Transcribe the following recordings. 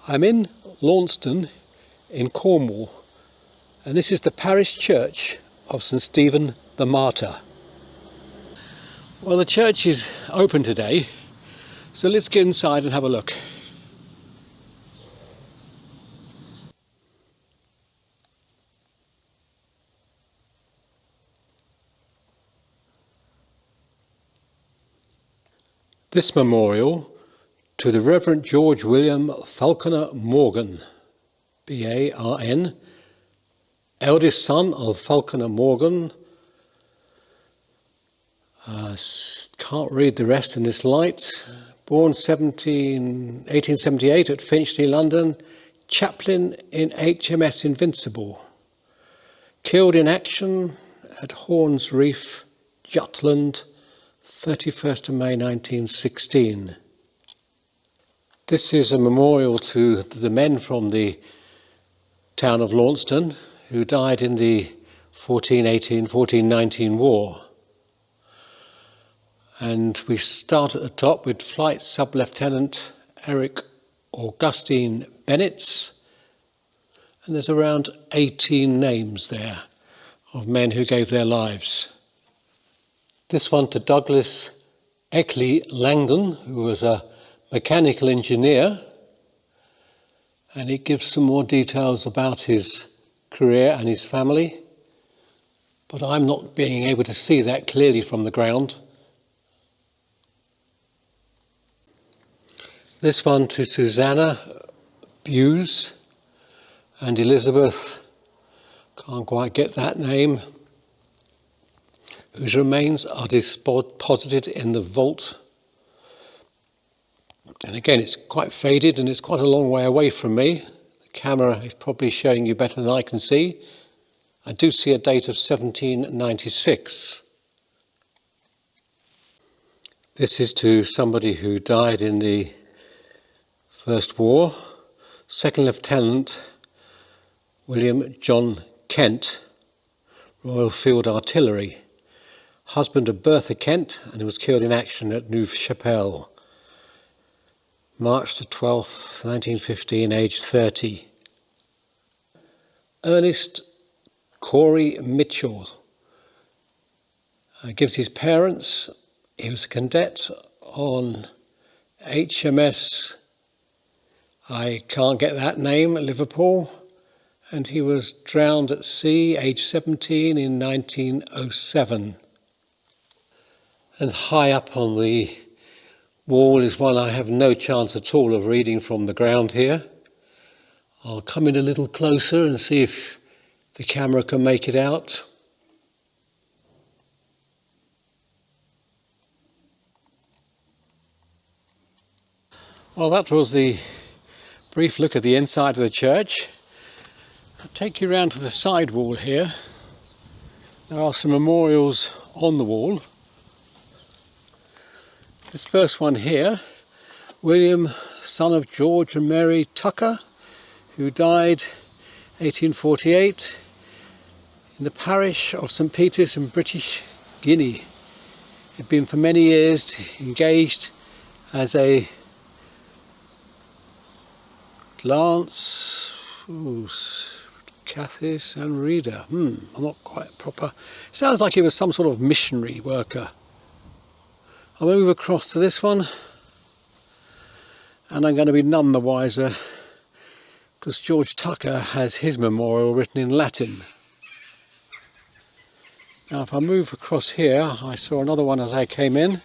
I'm in Launceston in Cornwall, and this is the parish church of St Stephen the Martyr. Well, the church is open today, so let's get inside and have a look. This memorial to the Reverend George William Falconer Morgan, B.A.R.N., eldest son of Falconer Morgan. Can't read the rest in this light. Born 1878 at Finchley, London. Chaplain in HMS Invincible. Killed in action at Horns Reef, Jutland, 31st of May 1916. This is a memorial to the men from the town of Launceston who died in the 1418-1419 war. And we start at the top with Flight Sub-Lieutenant Eric Augustine Bennett, and there's around 18 names there of men who gave their lives. This one to Douglas Eckley Langdon, who was a mechanical engineer, and it gives some more details about his career and his family, but I'm not being able to see that clearly from the ground. This one to Susanna Buse and Elizabeth, can't quite get that name, whose remains are deposited in the vault. And again, it's quite faded and it's quite a long way away from me. The camera is probably showing you better than I can see. I do see a date of 1796. This is to somebody who died in the First War, Second Lieutenant William John Kent, Royal Field Artillery, husband of Bertha Kent, and he was killed in action at Neuve Chapelle, March the 12th, 1915, aged 30. Ernest Corey Mitchell gives his parents. He was a cadet on HMS, I can't get that name, at Liverpool, and he was drowned at sea, aged 17, in 1907. And high up on the wall is one I have no chance at all of reading from the ground here. I'll come in a little closer and see if the camera can make it out. Well, that was the brief look at the inside of the church. I'll take you round to the side wall here. There are some memorials on the wall. This first one here, William, son of George and Mary Tucker, who died 1848 in the parish of St Peter's in British Guinea. He'd been for many years engaged as a Cathis and reader. I'm not quite proper. Sounds like he was some sort of missionary worker. I'll move across to this one, and I'm going to be none the wiser because George Tucker has his memorial written in Latin. Now if I move across here, I saw another one as I came in.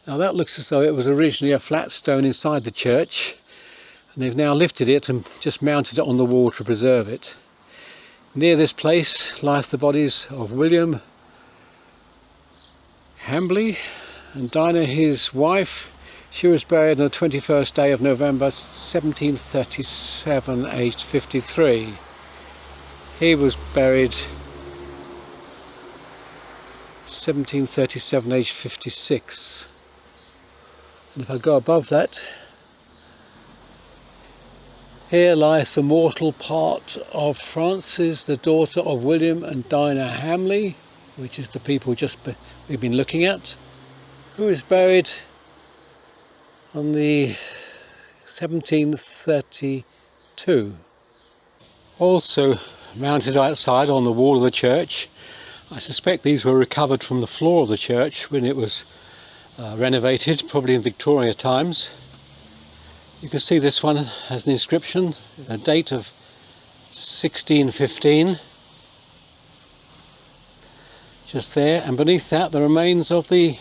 Now that looks as though it was originally a flat stone inside the church, and they've now lifted it and just mounted it on the wall to preserve it. Near this place lie the bodies of William Hambley and Dinah, his wife. She was buried on the 21st day of November 1737, aged 53. He was buried 1737, aged 56. And if I go above that, here lies the mortal part of Frances, the daughter of William and Dinah Hamley, which is the people we've been looking at, who is buried on the 1732. Also mounted outside on the wall of the church, I suspect these were recovered from the floor of the church when it was renovated, probably in Victoria times. You can see this one has an inscription, a date of 1615, just there, and beneath that the remains of the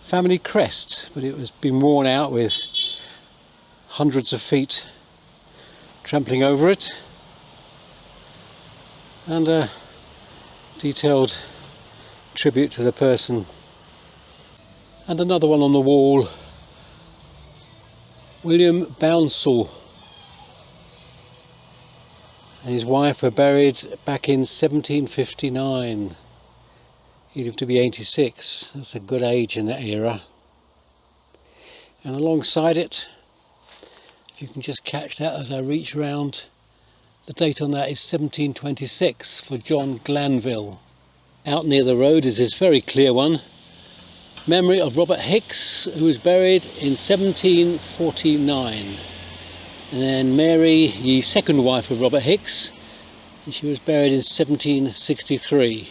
family crest, but it was been worn out with hundreds of feet trampling over it, and a detailed tribute to the person. And another one on the wall, William Bounsell and his wife were buried back in 1759. He lived to be 86. That's a good age in that era. And alongside it, if you can just catch that as I reach round, the date on that is 1726 for John Glanville. Out near the road is this very clear one, memory of Robert Hicks, who was buried in 1749. And then Mary, the second wife of Robert Hicks, and she was buried in 1763.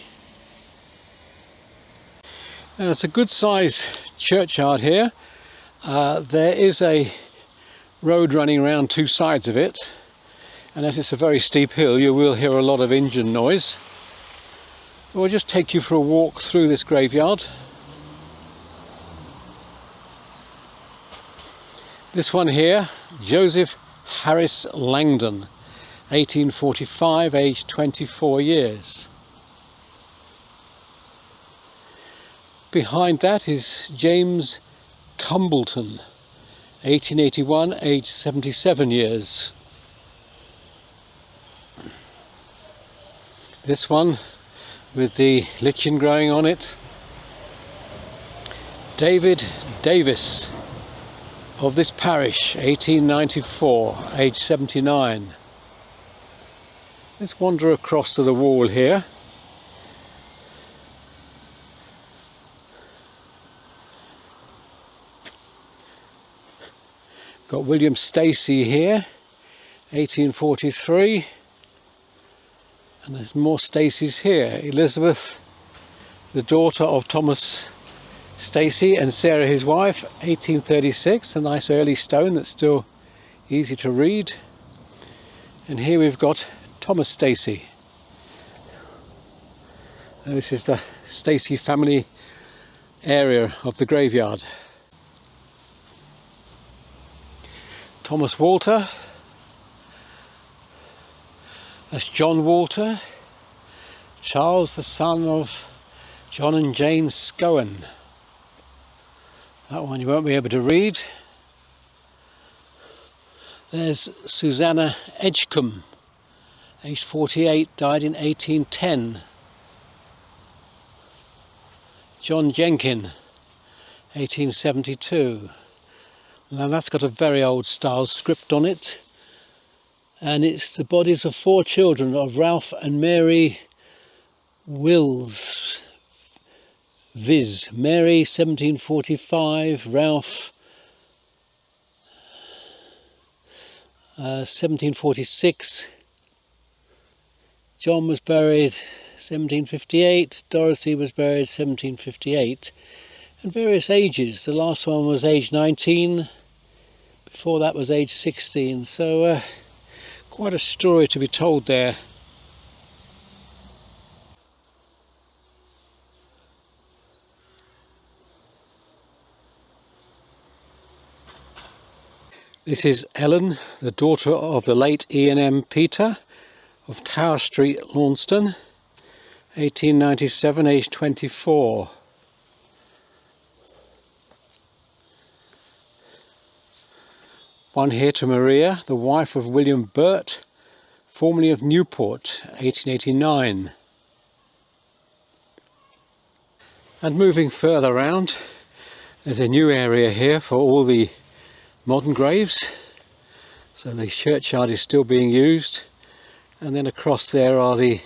Now, it's a good size churchyard here. There is a road running around two sides of it, and as it's a very steep hill you will hear a lot of engine noise. We'll just take you for a walk through this graveyard. This one here, Joseph Harris Langdon, 1845, aged 24 years. Behind that is James Cumbleton, 1881, aged 77 years. This one with the lichen growing on it, David Davis of this parish, 1894, aged 79. Let's wander across to the wall here. Got William Stacey here, 1843, and there's more Staceys here. Elizabeth, the daughter of Thomas Stacey, and Sarah his wife, 1836, a nice early stone that's still easy to read. And here we've got Thomas Stacey. This is the Stacey family area of the graveyard. Thomas Walter, that's John Walter, Charles, the son of John and Jane Scowen. That one you won't be able to read. There's Susanna Edgecombe, aged 48, died in 1810. John Jenkin, 1872. Now that's got a very old style script on it, and it's the bodies of 4 children of Ralph and Mary Wills. Viz. Mary 1745, Ralph 1746, John was buried 1758, Dorothy was buried 1758, and various ages. The last one was age 19, before that was age 16, so quite a story to be told there. This is Ellen, the daughter of the late Ian M. Peter of Tower Street, Launceston, 1897, aged 24. One here to Maria, the wife of William Burt, formerly of Newport, 1889. And moving further round, there's a new area here for all the modern graves, so the churchyard is still being used, and then across there are the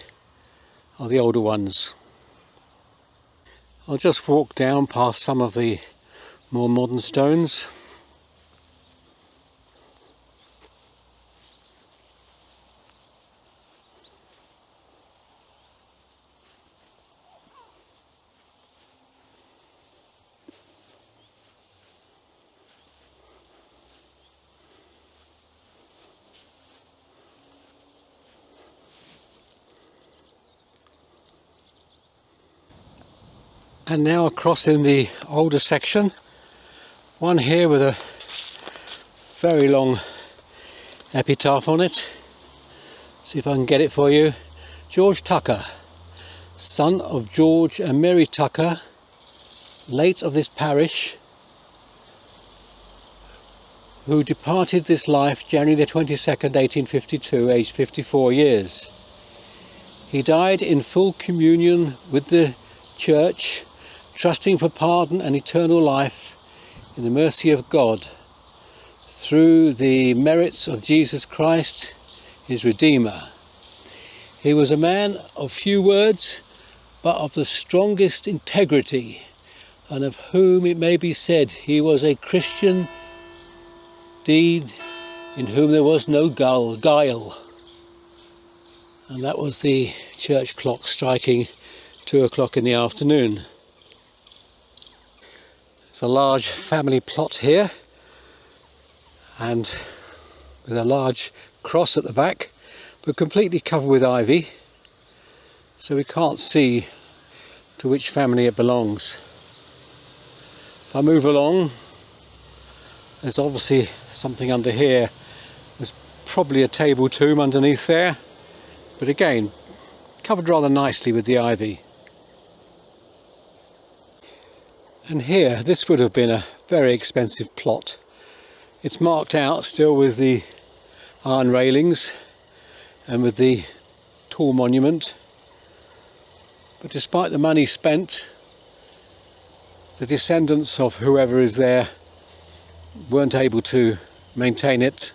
older ones. I'll just walk down past some of the more modern stones. And now across in the older section, one here with a very long epitaph on it. See if I can get it for you. George Tucker, son of George and Mary Tucker, late of this parish, who departed this life January the 22nd, 1852, aged 54 years. He died in full communion with the Church, trusting for pardon and eternal life in the mercy of God, through the merits of Jesus Christ, his Redeemer. He was a man of few words, but of the strongest integrity, and of whom it may be said he was a Christian deed in whom there was no guile. And that was the church clock striking 2 o'clock in the afternoon. It's a large family plot here, and with a large cross at the back, but completely covered with ivy, so we can't see to which family it belongs. If I move along, there's obviously something under here. There's probably a table tomb underneath there, but again, covered rather nicely with the ivy. And here, this would have been a very expensive plot. It's marked out still with the iron railings and with the tall monument. But despite the money spent, the descendants of whoever is there weren't able to maintain it,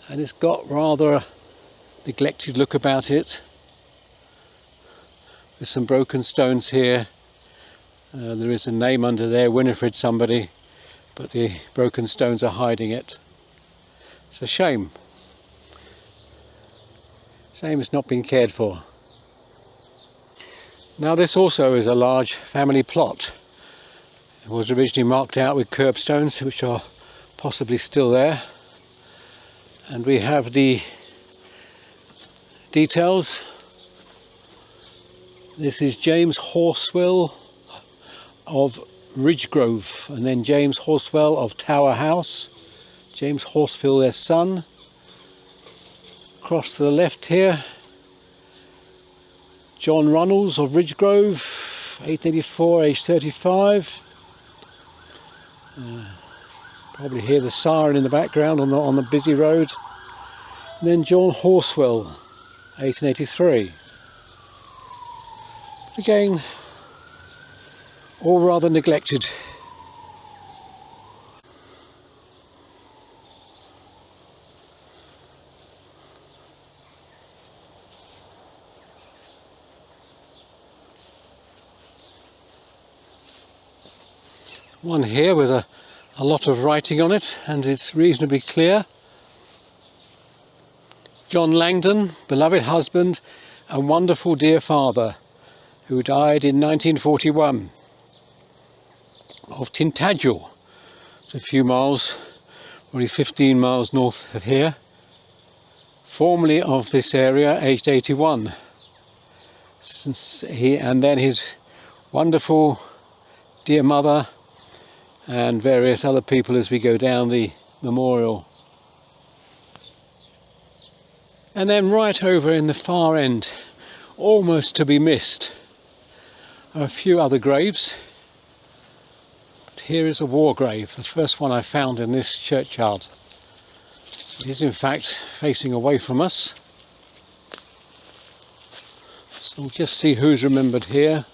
and it's got rather a neglected look about it. There's some broken stones here. There is a name under there, Winifred somebody, but the broken stones are hiding it. It's a shame. Shame it's not been cared for. Now this also is a large family plot. It was originally marked out with curbstones, which are possibly still there. And we have the details. This is James Horswell of Ridgegrove, and then James Horswell of Tower House. James Horswell, their son. Across to the left here, John Runnels of Ridgegrove, 1884, aged 35. Probably hear the siren in the background on the busy road. And then John Horswell, 1883. But again, all rather neglected. One here with a lot of writing on it, and it's reasonably clear. John Langdon, beloved husband and wonderful dear father, who died in 1941, of Tintagel. It's a few miles, only 15 miles north of here. Formerly of this area, aged 81. And then his wonderful dear mother and various other people as we go down the memorial. And then right over in the far end, almost to be missed, are a few other graves. But here is a war grave, the first one I found in this churchyard. It is in fact facing away from us. So we'll just see who's remembered here.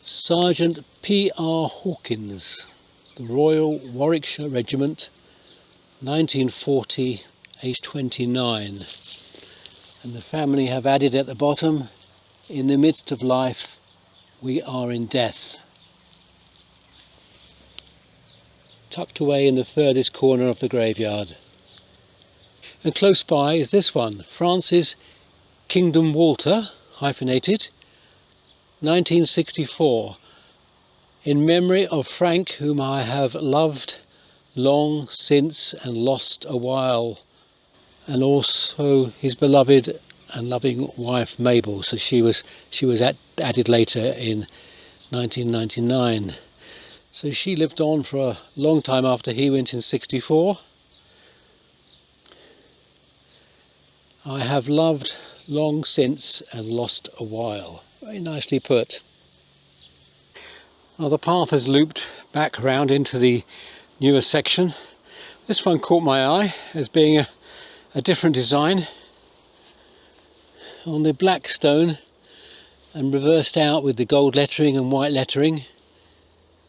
Sergeant P.R. Hawkins, the Royal Warwickshire Regiment, 1940, aged 29. And the family have added at the bottom, in the midst of life, we are in death. Tucked away in the furthest corner of the graveyard. And close by is this one, Francis Kingdom Walter, hyphenated, 1964, in memory of Frank, whom I have loved long since and lost a while, and also his beloved and loving wife Mabel. So she was added later in 1999. So she lived on for a long time after he went in 64. I have loved long since and lost a while. Very nicely put. Well, the path has looped back around into the newer section. This one caught my eye as being a different design. On the black stone and reversed out with the gold lettering and white lettering,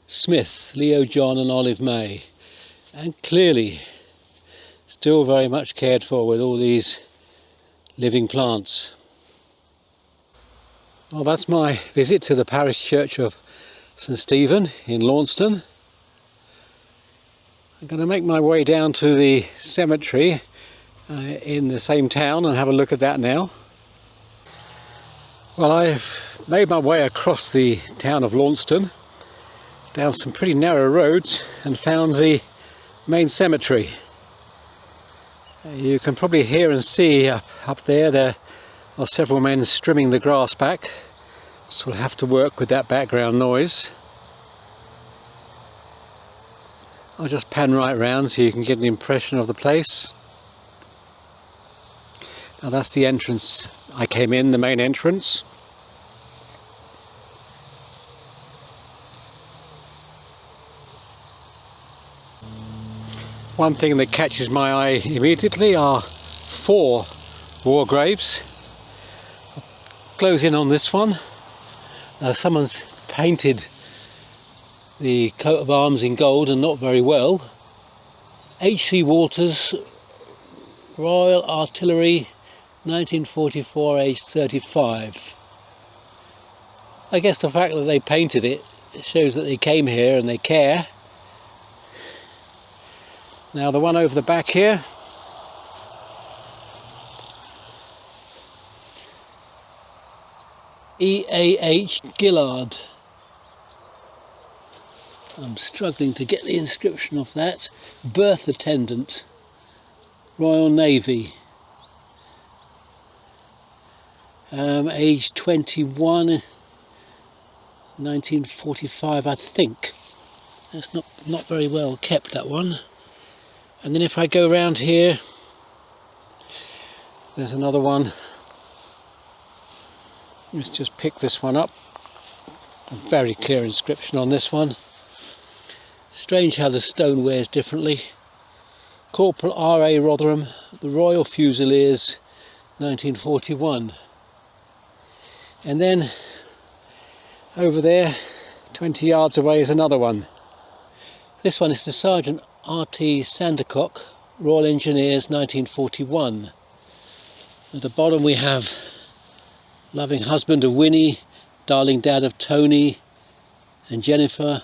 Smith, Leo John and Olive May. And clearly still very much cared for with all these living plants. Well, that's my visit to the parish church of St Stephen in Launceston. I'm going to make my way down to the cemetery in the same town and have a look at that now. Well, I've made my way across the town of Launceston, down some pretty narrow roads, and found the main cemetery. You can probably hear and see up there are several men trimming the grass back, so we'll have to work with that background noise. I'll just pan right round so you can get an impression of the place. Now that's the entrance I came in, the main entrance. One thing that catches my eye immediately are 4 war graves. I'll close in on this one. Someone's painted the coat of arms in gold and not very well. H.C. Walters, Royal Artillery, 1944, aged 35. I guess the fact that they painted it shows that they came here and they care. Now the one over the back here, E.A.H. Gillard. I'm struggling to get the inscription of that. Birth attendant, Royal Navy. Age 21, 1945, I think. That's not very well kept, that one. And then if I go around here, there's another one. Let's just pick this one up. A very clear inscription on this one. Strange how the stone wears differently. Corporal R.A. Rotherham, the Royal Fusiliers, 1941. And then over there, 20 yards away, is another one. This one is the Sergeant R.T. Sandercock, Royal Engineers, 1941. At the bottom we have loving husband of Winnie, darling dad of Tony and Jennifer.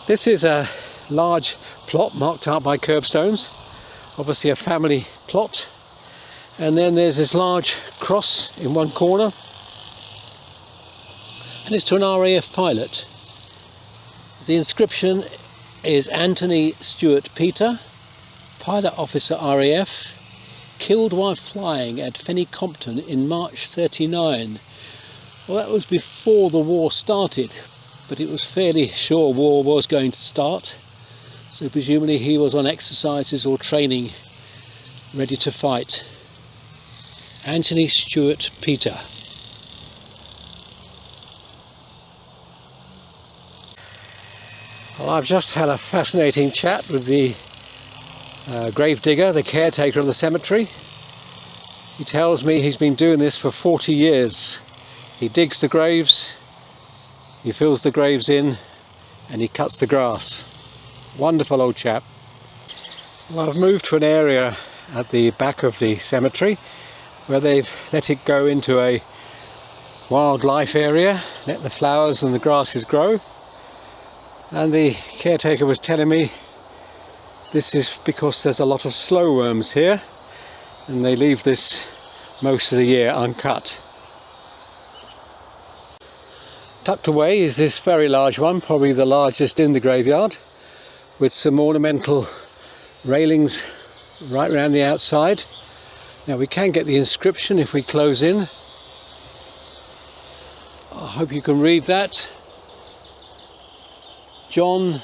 This is a large plot marked out by curbstones, obviously a family plot. And then there's this large cross in one corner, and it's to an RAF pilot. The inscription is Anthony Stewart Peter, Pilot Officer RAF, killed while flying at Fenny Compton in March 39. Well, that was before the war started, but it was fairly sure war was going to start, so presumably he was on exercises or training, ready to fight. Anthony Stewart Peter. Well, I've just had a fascinating chat with the gravedigger, the caretaker of the cemetery. He tells me he's been doing this for 40 years. He digs the graves, he fills the graves in, and he cuts the grass. Wonderful old chap. Well, I've moved to an area at the back of the cemetery where they've let it go into a wildlife area, let the flowers and the grasses grow. And the caretaker was telling me this is because there's a lot of slow worms here and they leave this most of the year uncut. Tucked away is this very large one, probably the largest in the graveyard, with some ornamental railings right around the outside. Now we can get the inscription if we close in. I hope you can read that. John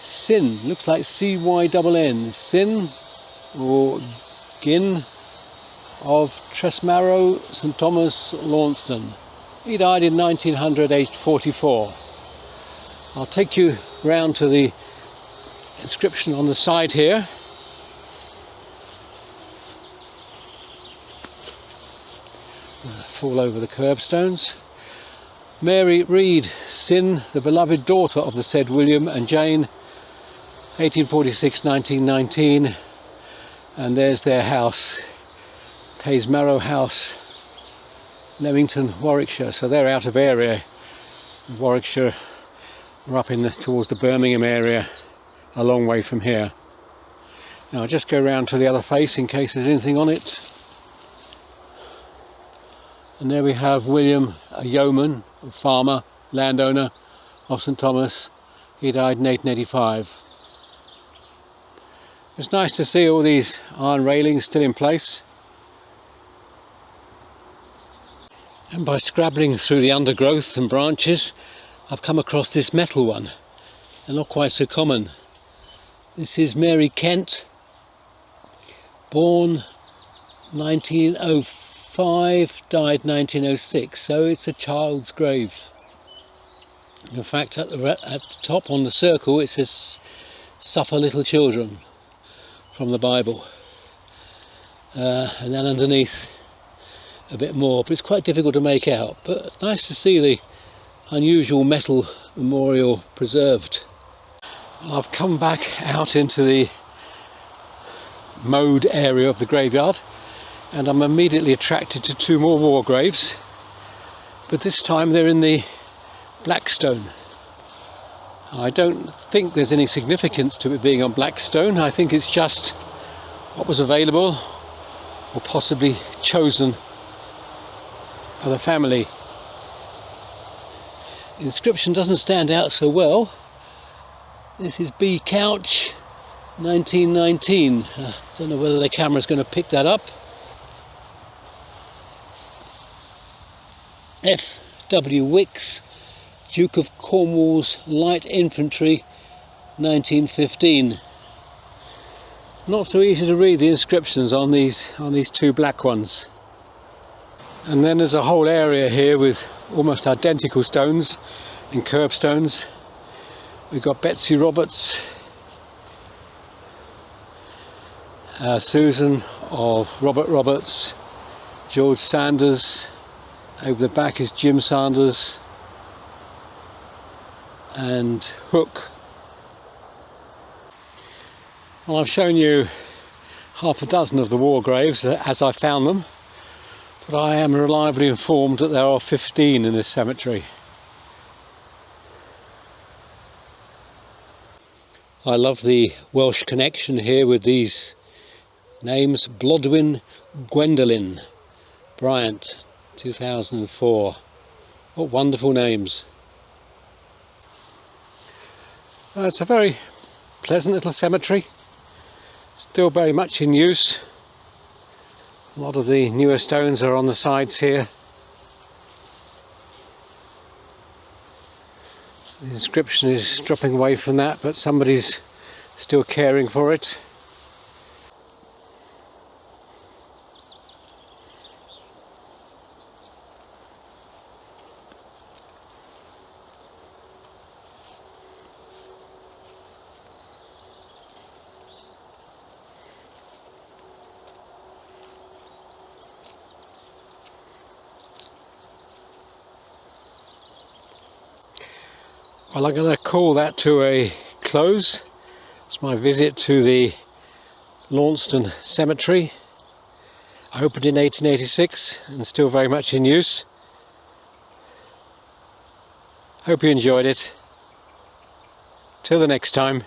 Sin, looks like C-Y-N-N, Sin or Gin of Tresmarrow, St Thomas, Launceston. He died in 1900, aged 44. I'll take you round to the inscription on the side here. Fall over the curbstones. Mary Reed, Sin, the beloved daughter of the said William and Jane, 1846-1919, and there's their house, Taysmarrow House, Leamington, Warwickshire. So they're out of area. Warwickshire, we're up towards the Birmingham area, a long way from here. Now I'll just go round to the other face in case there's anything on it. And there we have William, a yeoman, a farmer, landowner of St Thomas. He died in 1885. It's nice to see all these iron railings still in place. And by scrabbling through the undergrowth and branches, I've come across this metal one. They're not quite so common. This is Mary Kent, born 1905, died 1906, so it's a child's grave. In fact, at the top on the circle it says, "Suffer little children," from the Bible. And then underneath a bit more, but it's quite difficult to make out. But nice to see the unusual metal memorial preserved. I've come back out into the mowed area of the graveyard, and I'm immediately attracted to two more war graves, but this time they're in the black stone. I don't think there's any significance to it being on black stone. I think it's just what was available, or possibly chosen by the family. The inscription doesn't stand out so well. This is B. Couch, 1919. Don't know whether the camera's going to pick that up. F. W. Wicks, Duke of Cornwall's Light Infantry, 1915. Not so easy to read the inscriptions on these two black ones. And then there's a whole area here with almost identical stones and curbstones. We've got Betsy Roberts, Susan of Robert Roberts, George Sanders. Over the back is Jim Sanders and Hook. Well, I've shown you half a dozen of the war graves as I found them, but I am reliably informed that there are 15 in this cemetery. I love the Welsh connection here with these names. Blodwyn Gwendolyn Bryant, 2004. What wonderful names. It's a very pleasant little cemetery, still very much in use. A lot of the newer stones are on the sides here. The inscription is dropping away from that, but somebody's still caring for it. Well, I'm going to call that to a close. It's my visit to the Launceston Cemetery, opened in 1886 and still very much in use. Hope you enjoyed it. Till the next time.